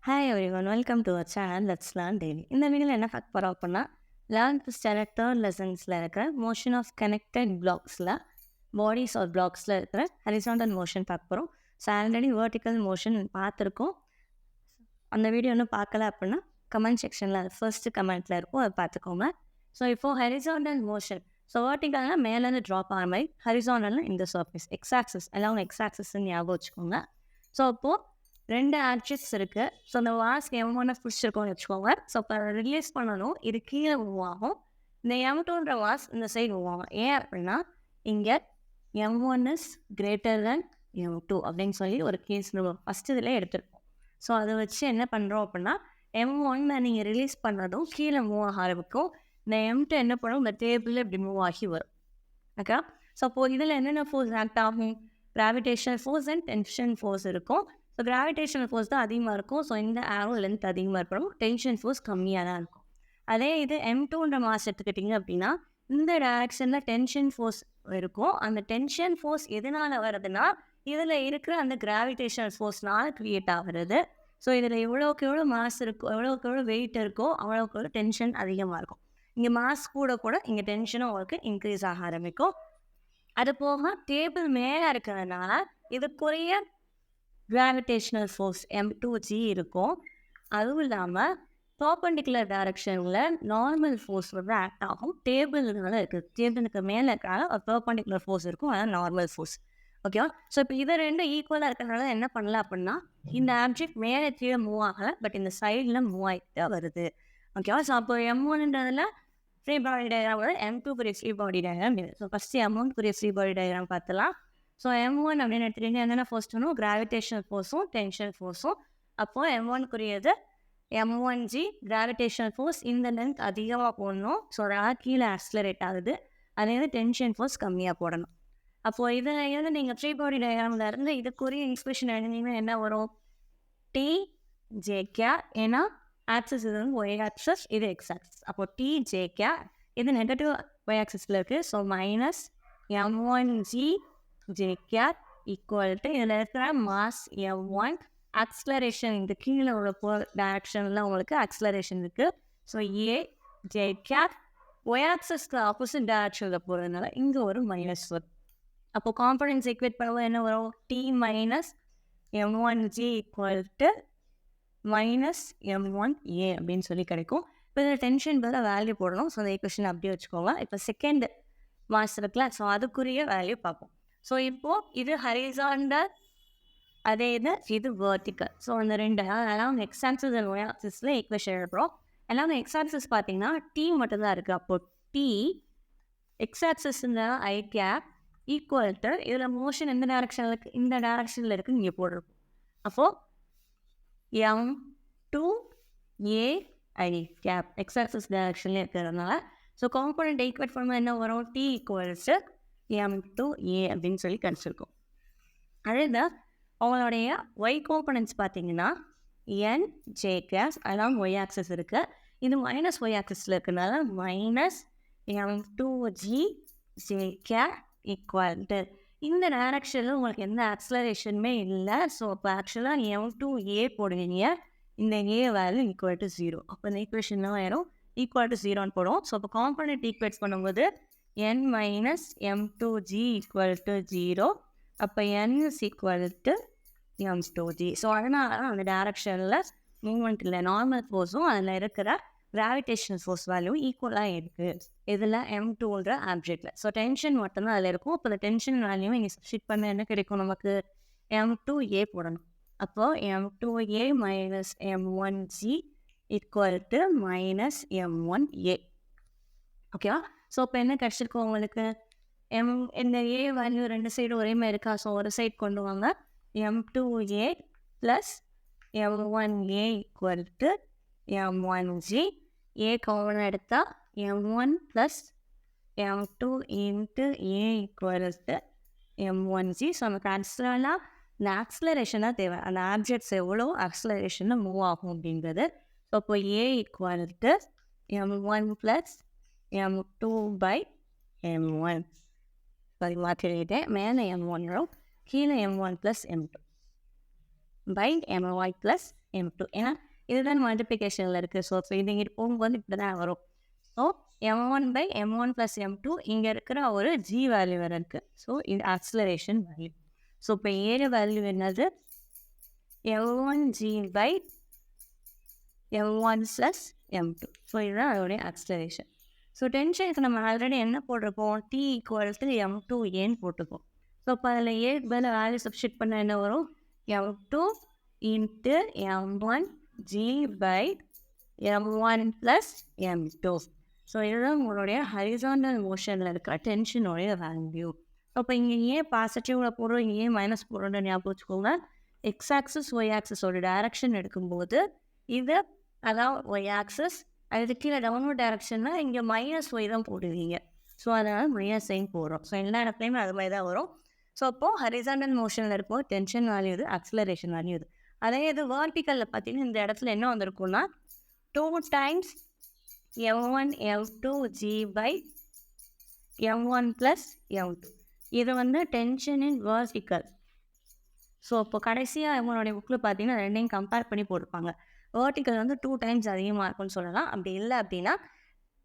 Hi everyone, welcome to our channel Let's Learn Daily. இந்த வீடியோவில் என்ன பார்க்க போகிறோம் அப்படின்னா லேர்ன் டு ஸ்டாண்டர்ட் தேர்ட் லெசன்ஸில் இருக்கிற மோஷன் ஆஃப் கனெக்டட் பிளாக்ஸில் பாடிஸ் ஆர் பிளாக்ஸில் இருக்கிற ஹரிசாண்டல் மோஷன் பார்க்க போகிறோம். ஸோ ஆல்ரெடி வேர்ட்டிக்கல் மோஷன் பார்த்துருக்கோம். அந்த வீடியோ இன்னும் பார்க்கல அப்படின்னா கமெண்ட் செக்ஷனில் ஃபர்ஸ்ட்டு கமெண்ட்டில் இருக்கும், அதை பார்த்துக்கோங்க. ஸோ இப்போது ஹரிசாண்டல் மோஷன், ஸோ வேர்ட்டிக்கல்னால் மேலேருந்து ட்ராப் ஆகிற மாதிரி, ஹரிசாண்டல்னால் இந்த சர்ஃபேஸ் எக்ஸாக்சஸ் எல்லாம் எக்ஸாக்சஸ்ன்னு ஞாபகம் வச்சுக்கோங்க. ஸோ அப்போது ரெண்டு ஆக்சிஸ் இருக்குது. ஸோ அந்த வாஸ் M1 பிடிச்சிருக்கோம்னு வச்சுக்கோங்க. ஸோ இப்போ ரிலீஸ் பண்ணணும், இது கீழே மூவ் ஆகும். இந்த M2ன்ற வாஸ் இந்த சைடு மூவ் ஆகும். ஏன் அப்படின்னா இங்கே M1 is greater than M2 அப்படின்னு சொல்லி ஒரு கேஸ் நம்ம ஃபஸ்ட்டு இதில் எடுத்துருக்கோம். ஸோ அதை வச்சு என்ன பண்ணுறோம் அப்படின்னா M1 நீங்கள் ரிலீஸ் பண்ணுறதும் கீழே மூவ் ஆக ஆரம்பிக்கும். இந்த M2 என்ன பண்ணும், இந்த டேபிளில் இப்படி மூவ் ஆகி வரும். ஓகே, ஸோ அப்போது இதில் என்னென்ன ஃபோர்ஸ் ஆக்ட் ஆகும்? Gravitational force and tension force இருக்கும். ஸோ கிராவிடேஷனல் ஃபோர்ஸ் தான் அதிகமாக இருக்கும். ஸோ இந்த ஆரோ லென்த் அதிகமாக இருக்கணும், டென்ஷன் ஃபோர்ஸ் கம்மியாக தான் இருக்கும். அதே இது M2ன்ற மாஸ் எடுத்துக்கிட்டிங்க அப்படின்னா இந்த டைரக்ஷனில் டென்ஷன் ஃபோர்ஸ் இருக்கும். அந்த டென்ஷன் ஃபோர்ஸ் எதனால் வருதுன்னா இதில் இருக்கிற அந்த கிராவிடேஷனல் ஃபோர்ஸ்னால் க்ரியேட் ஆகிறது. ஸோ இதில் எவ்வளோக்கு எவ்வளோ மாஸ் இருக்கோ, எவ்வளோக்கு எவ்வளோ வெயிட் இருக்கோ அவ்வளோக்கு எவ்வளோ டென்ஷன் அதிகமாக இருக்கும். இங்கே மாஸ் கூட இங்கே டென்ஷனும் உங்களுக்கு இன்க்ரீஸ் ஆக ஆரம்பிக்கும். அது போக டேபிள் மேலே இருக்கிறதுனால இதுக்குரிய கிராவிடேஷனல் ஃபோர்ஸ் M2G இருக்கும். அதுவும் இல்லாமல் பர்பெண்டிகுலர் டைரக்ஷனில் நார்மல் ஃபோர்ஸ் வந்து ஆக்ட் ஆகும். டேபிள்னால இருக்குது, டேபிளுக்கு மேலே இருக்கிறனால ஒரு பர்பெண்டிகுலர் ஃபோர்ஸ் இருக்கும், அதான் நார்மல் ஃபோர்ஸ். ஓகேவா? ஸோ இப்போ இது ரெண்டும் ஈக்குவலாக இருக்கிறதுனால என்ன பண்ணலாம் அப்படின்னா இந்த ஆப்ஜெக்ட் மேலே கீழே மூவ் ஆகலை, பட் இந்த சைடில் மூவ் ஆகிட்டு வருது. ஓகேவா? ஸோ அப்போ M1ன்றதில் ஃப்ரீ பாடி டயக்ராம் வருது, M2 ஃப்ரீ பாடி டயக்ராம் இது. So first M1 free body diagram பார்த்துலாம். ஸோ M1 அப்படின்னு எடுத்துகிட்டீங்க, என்னென்ன ஃபோர்ஸ் வேணும்? கிராவிடேஷனல் ஃபோர்ஸும் டென்ஷன் ஃபோர்ஸும். அப்போது M1 M1G கிராவிடேஷனல் ஃபோர்ஸ் இந்த லென்த் அதிகமாக போடணும். ஸோ அதனால் கீழே ஆக்ஸலரேட் ஆகுது. அதே டென்ஷன் ஃபோர்ஸ் கம்மியாக போடணும். அப்போது இதில் நீங்கள் ஃப்ரீ பாடி டயக்ராமில் இருந்து இதுக்குரிய எக்ஸ்பிரஷன் எழுதினீங்கன்னா என்ன வரும்? TJ, ஏன்னா ஆக்சஸ் இது வந்து ஒய் ஆக்சஸ், இது எக்ஸ் ஆக்சஸ். அப்போது TJ, இது நெகட்டிவ் ஒய் ஆக்சஸில் இருக்குது. So minus M1G equal to இதில் இருக்கிற மாஸ் M1, ஆக்ஸலரேஷன் இந்த கீழே உள்ள டைரக்ஷனில் உங்களுக்கு ஆக்ஸலரேஷன் இருக்குது. ஸோ AJ ஒய் ஆக்சஸ்க்கு ஆப்போசிட் டைரக்ஷனில் போகிறதுனால இங்கே ஒரு மைனஸ் வரும். அப்போது காம்பனன்ட்ஸ் ஈக்குவேட் பண்ணும்போது என்ன வரும்? T minus M1G equal to minus M1A அப்படின்னு சொல்லி கிடைக்கும். இப்போ இதில் டென்ஷன் பதில் வேல்யூ போடணும். ஸோ அந்த ஈக்குவேஷன் அப்படியே வச்சுக்கோங்க. இப்போ செகண்ட் மாஸ் இருக்குல்ல, ஸோ அதுக்குரிய வேல்யூ பார்ப்போம். ஸோ இப்போது இது ஹரிசாண்டல், அதே இது வேர்ட்டிக்கல். ஸோ அந்த ரெண்டு எல்லாம் எக்ஸ் ஆக்சிஸ் அண்ட் ஒய் ஆக்சிஸில் ஈக்குவேஷன் எழுதுகிறோம். எல்லாம் எக்ஸ் பார்த்தீங்கன்னா T மட்டும்தான் இருக்குது. அப்போது T எக்ஸ் ஆக்சிஸ் இந்த I கேப் ஈக்குவல் டு இதில் மோஷன் எந்த டைரக்ஷனில் இருக்குது? இந்த டைரக்ஷனில் இருக்குது, இங்கே போடுறோம். அப்போது M2A I cap X axis டைரக்ஷன்லேயே இருக்கிறதுனால ஸோ காம்பனண்ட் ஈக்குவேட் பண்ணும்போது என்ன வரும்? T ஈக்குவல்ஸ் M2A அப்படின்னு சொல்லி கிடச்சிருக்கும். அதே தான் அவங்களுடைய ஒய் காம்பனன்ட்ஸ் பார்த்தீங்கன்னா NJ, அதெல்லாம் ஒய் ஆக்சஸ் இருக்குது. இது மைனஸ் ஒய் ஆக்சஸில் இருக்கிறதுனால மைனஸ் M2G ஈக்குவல் டு இந்த டைரக்ஷனில் உங்களுக்கு எந்த ஆக்ஸலரேஷனுமே இல்லை. ஸோ அப்போ ஆக்சுவலாக M2A போடுவீங்க, இந்த A வேல்யூ ஈக்குவல் டு 0. அப்போ இந்த ஈக்குவேஷன் ஆயிரும் ஈக்குவல் டு 0ன்னு போடும். ஸோ அப்போ காம்பனண்ட் ஈக்குவேட் பண்ணும்போது N minus M2G equal to 0. அப்போ N is equal to M2G. So அதனால அந்த டைரக்ஷனில் மூவ்மெண்ட் இல்லை, நார்மல் ஃபோர்ஸும் அதில் இருக்கிற கிராவிடேஷனல் ஃபோர்ஸ் வேல்யூ ஈக்குவலாக இருக்குது இதில் M2ன்ற ஆப்ஜெக்டில். ஸோ டென்ஷன் மட்டும்தான் அதில் இருக்கும். அப்போ இந்த டென்ஷன் வேல்யூவை இங்கே சப்ஸ்டிட் பண்ண என்ன கிடைக்கும்? நமக்கு M2A போடணும். அப்போது M2A minus M1G equal to minus M1A. ஓகேவா? ஸோ இப்போ என்ன கிடச்சிருக்கோம் உங்களுக்கு? இந்த A வேல்யூ ரெண்டு சைடு ஒரே மாதிரி இருக்கா? ஸோ ஒரு சைடு கொண்டு வாங்க. M2A plus M1A equal to M1G. A common எடுத்தால் M1 plus M2 into A equal to M1G. So நமக்கு ஆக்சுவலாக இந்த ஆக்ஸலரேஷன் தான் தேவை, அந்த ஆப்ஜெக்ட்ஸ் எவ்வளோ ஆக்ஸலரேஷனில் மூவ் ஆகும் அப்படின்றது. ஸோ இப்போ A equal to M1 plus M2 by M1. Sorry மாற்றிட்டேன், மேலே M1 வரும், கீழே M1 plus M2 by My plus m2 ஏன்னா இதுதான் மல்டிப்ளிகேஷனில் இருக்குது. ஸோ இது இங்கிட்டு போகும்போது இப்படி தான் வரும். ஸோ m1/m1 + m2 இங்கே இருக்கிற ஒரு g வேல்யூ வேறு இருக்குது. ஸோ இது ஆக்சிலரேஷன் வேல்யூ. ஸோ இப்போ ஏழு வேல்யூ என்னது m1g/m1 + m2. ஸோ இதுதான் அதோடைய ஆக்சிலரேஷன். ஸோ டென்ஷனுக்கு நம்ம ஆல்ரெடி என்ன போட்டிருப்போம், t = m2a போட்டிருப்போம். ஸோ இப்போ அதில் ஏக்கு பதில் வேல்யூ சப்ஸ்டிட் பண்ண என்ன வரும், m2 × m1g/m1 + m2. ஸோ இதுதான் உங்களுடைய ஹரிசாண்டல் மோஷனில் இருக்க டென்ஷனுடைய வேல்யூ. ஸோ இப்போ இங்கே ஏன் பாசிட்டிவில் போடுறோம், இங்கே ஏன் மைனஸ் போடுறோன்னு ஞாபகம் வச்சுக்கோங்க. எக்ஸ் ஆக்சிஸ் ஒய் ஆக்சிஸோட டைரக்ஷன் எடுக்கும்போது இது அதான் ஒய் ஆக்சிஸ், அதுக்கு கீழே டவுன்வர்ட் டைரக்ஷன்னா இங்கே -y தான் போடுவீங்க. ஸோ அதனால் மைனஸ் சைன் போடுறோம். ஸோ எல்லா இடத்துலையுமே அது மாதிரி தான் வரும். ஸோ அப்போது ஹரிசாண்டல் மோஷனில் இருக்கும் டென்ஷன் வேல்யூ இது, ஆக்சிலரேஷன் வேல்யூ இது. அதே இது வெர்டிக்கலில் பார்த்தீங்கன்னா இந்த இடத்துல என்ன வந்திருக்கும்னா 2 டைம்ஸ் m1 m2g/m1 + m2. இது வந்து டென்ஷன் இன் வெர்டிக்கல். ஸோ இப்போ கடைசியாக இவங்களுடைய புக்கில் பார்த்தீங்கன்னா ரெண்டையும் கம்பேர் பண்ணி போட்டிருப்பாங்க. வெர்டிக்கல் வந்து 2 டைம்ஸ் அதிகமாக இருக்கும்னு சொல்லலாம். அப்படி இல்லை அப்படின்னா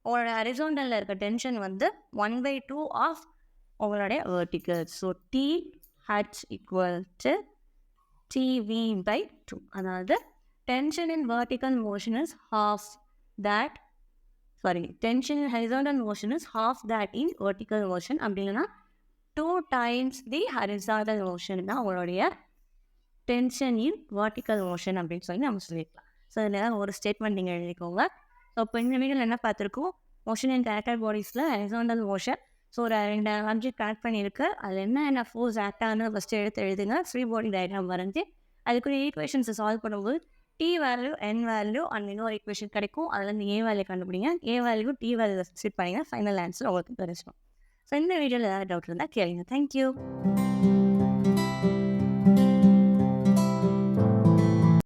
உங்களோட ஹரிசாண்டலில் இருக்க டென்ஷன் வந்து 1/2 ஆஃப் உங்களுடைய வெர்டிக்கல். So TH = TV/2. அதாவது tension in vertical motion is half that, tension in horizontal motion is half that in vertical motion. அப்படி இல்லைன்னா 2 times the horizontal motion தான் உங்களுடைய டென்ஷன் இன் வெர்டிக்கல் மோஷன் அப்படின்னு சொல்லி நம்ம சொல்லியிருக்கலாம். ஸோ இதில் ஒரு ஸ்டேட்மெண்ட் நீங்கள் எழுதிக்கோங்க. ஸோ இப்போ இந்த வீடியோவில் என்ன பார்த்துருக்கோம், மோஷன் இன் கேரக்டர் பாடிஸில் ஹரிசாண்டல் மோஷன். ஸோ ஒரு 2 ஆப்ஜெக்ட் கனெக்ட் பண்ணியிருக்கு, அதில் என்ன ஃபோர்ஸ் ஆக்ட் ஆகுன்னு ஃபஸ்ட்டு எடுத்து எழுதுங்க. ஃப்ரீ பாடி டயக்ராம் வரைஞ்சி அதுக்குரிய ஈக்குவேஷன்ஸை சால்வ் பண்ணும்போது t value, n value and இன்னொரு ஈக்குவேஷன் கிடைக்கும். அதில் இந்த a வேல்யூ கண்டுபிடிங்க. a value t value set பண்ணிங்கன்னா ஃபைனல் ஆன்சர் உங்களுக்கு கிடைச்சிடும். ஸோ இந்த வீடியோவில் ஏதாவது டவுட் இருந்தால் கேளுங்க. தேங்க்யூ.